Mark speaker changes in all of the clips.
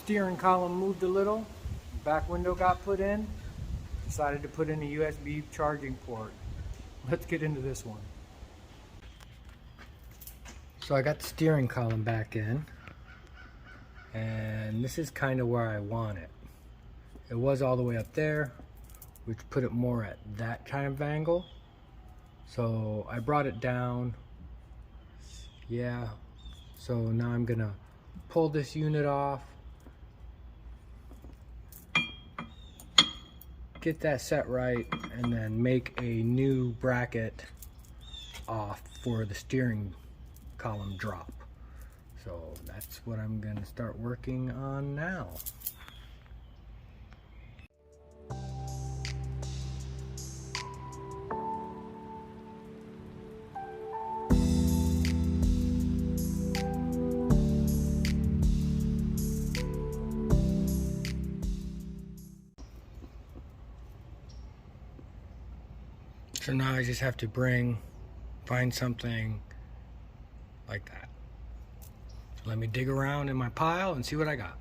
Speaker 1: Steering column moved a little, back window got put in, decided to put in a USB charging port. Let's get into this one. So I got the steering column back in, and this is kind of where I want it. It was all the way up there, which put it more at that kind of angle. So I brought it down. Yeah, so now I'm gonna pull this unit off, get that set right, and then make a new bracket off for the steering column drop. So that's what I'm gonna start working on now. So now I just have to find something like that. So let me dig around in my pile and see what I got.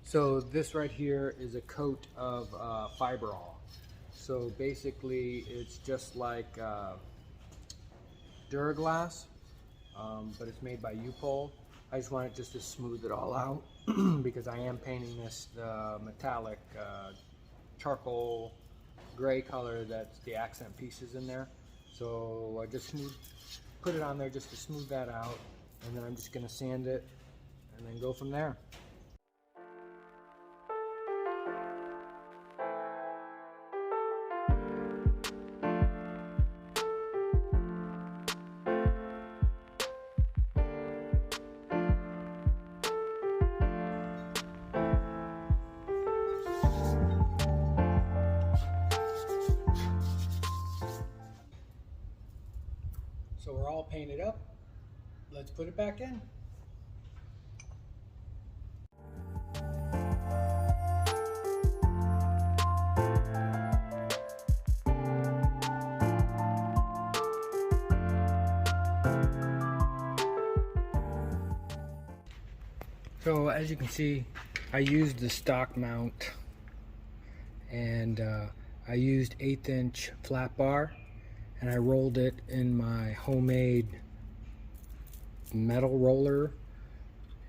Speaker 1: So this right here is a coat of fiberall. So basically it's just like Duraglass, but it's made by U-Pole. I just wanted just to smooth it all out because I am painting this metallic charcoal gray color that's the accent pieces in there. So I just put it on there just to smooth that out, and then I'm just going to sand it and then go from there. So we're all painted up. Let's put it back in. So as you can see, I used the stock mount, and I used 1/8 inch flat bar, and I rolled it in my homemade metal roller,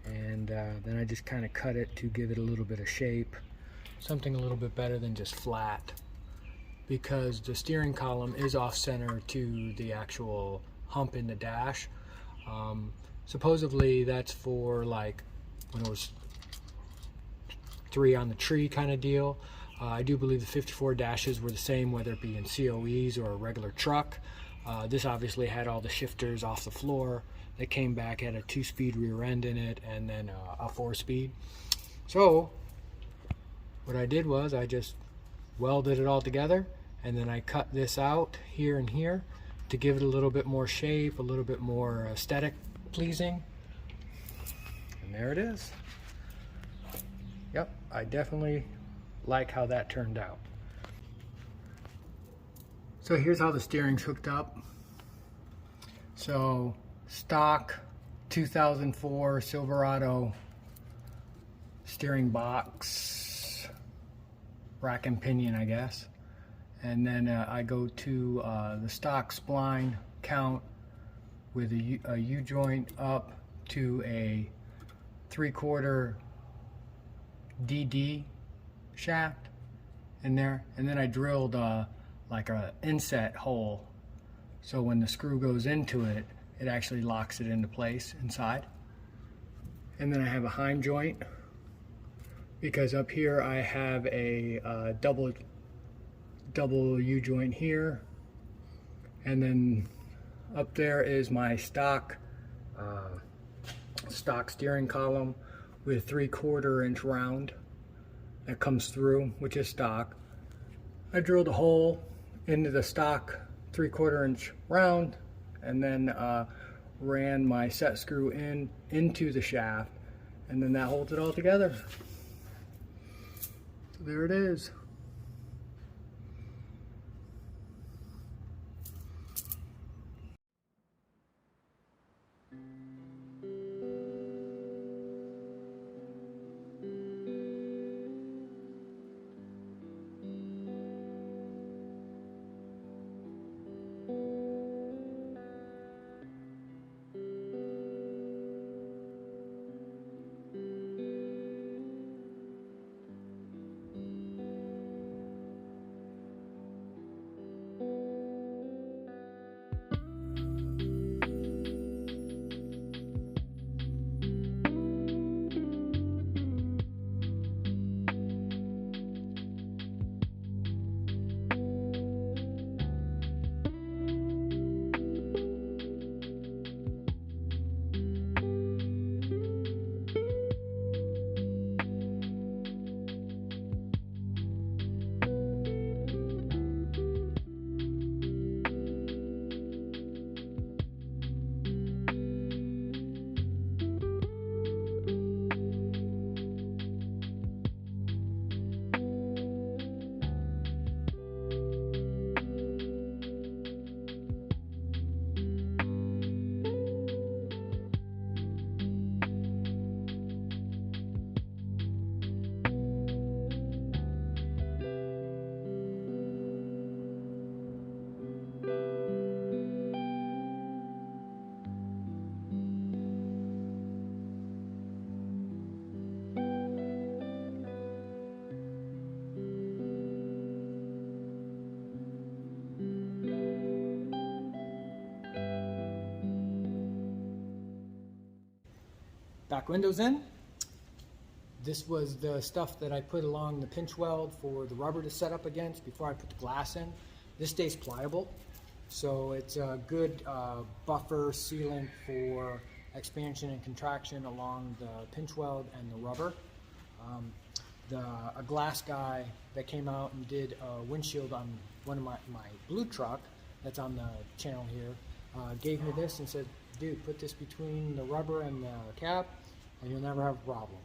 Speaker 1: and then I just kind of cut it to give it a little bit of shape, something a little bit better than just flat, because the steering column is off center to the actual hump in the dash. Supposedly that's for like when it was 3 on the tree kind of deal. I do believe the 54 dashes were the same, whether it be in COEs or a regular truck. This obviously had all the shifters off the floor. They came back, had a 2-speed rear end in it, and then a 4-speed. So what I did was I just welded it all together and then I cut this out here and here to give it a little bit more shape, a little bit more aesthetic pleasing. And there it is. Yep, I definitely like how that turned out. So here's how the steering's hooked up. So stock 2004 Silverado steering box, rack and pinion, I guess. And then I go to the stock spline count with a U-joint up to a 3/4 DD shaft in there, and then I drilled like a inset hole, so when the screw goes into it, it actually locks it into place inside. And then I have a Heim joint, because up here I have a double U-joint here, and then up there is my stock steering column with 3/4 inch round that comes through, which is stock. I drilled a hole into the stock 3/4 inch round, and then ran my set screw into the shaft, and then that holds it all together. So there it is. Back windows in. This was the stuff that I put along the pinch weld for the rubber to set up against before I put the glass in. This stays pliable, so it's a good buffer sealant for expansion and contraction along the pinch weld and the rubber. A glass guy that came out and did a windshield on one of my blue truck that's on the channel here gave me this and said, dude, put this between the rubber and the cap and you'll never have a problem.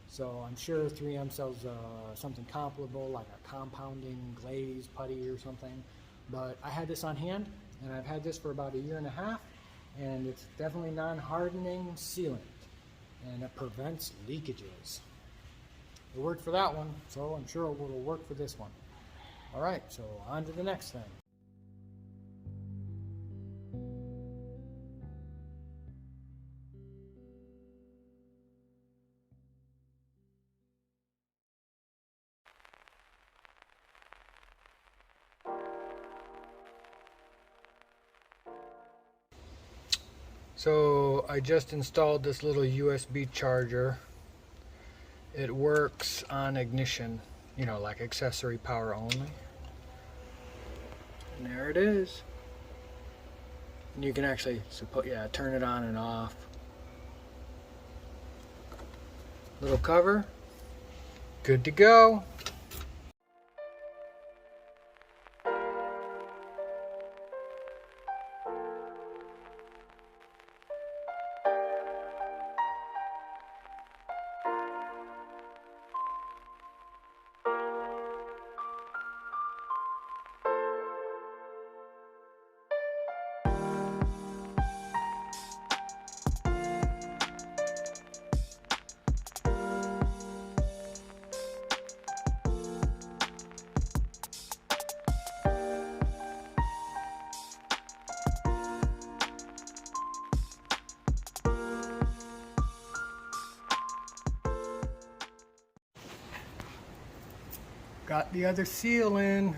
Speaker 1: So I'm sure 3M sells something comparable, like a compounding glaze putty or something. But I had this on hand, and I've had this for about 1.5 years, and it's definitely non-hardening sealant, and it prevents leakages. It worked for that one, so I'm sure it will work for this one. All right, so on to the next thing. So I just installed this little USB charger. It works on ignition, you know, like accessory power only. And there it is. And you can actually turn it on and off. Little cover, good to go. got the other seal in.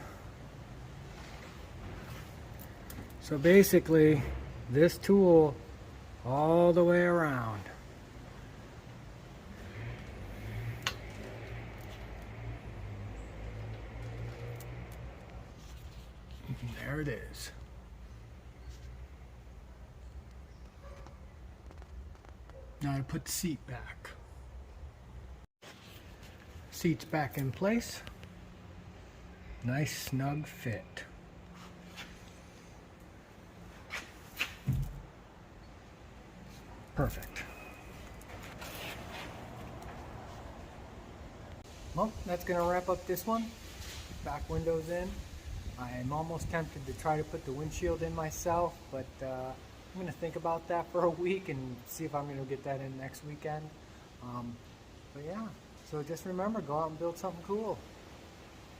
Speaker 1: So basically, this tool all the way around. There it is. Now to put the seat back. Seat's back in place. Nice snug fit. Perfect. Well, that's going to wrap up this one. Back window's in. I am almost tempted to try to put the windshield in myself, but I'm going to think about that for a week and see if I'm going to get that in next weekend. But yeah, so just remember, go out and build something cool.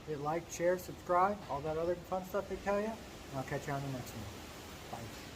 Speaker 1: Hit like, share, subscribe, all that other fun stuff they tell you. And I'll catch you on the next one. Bye.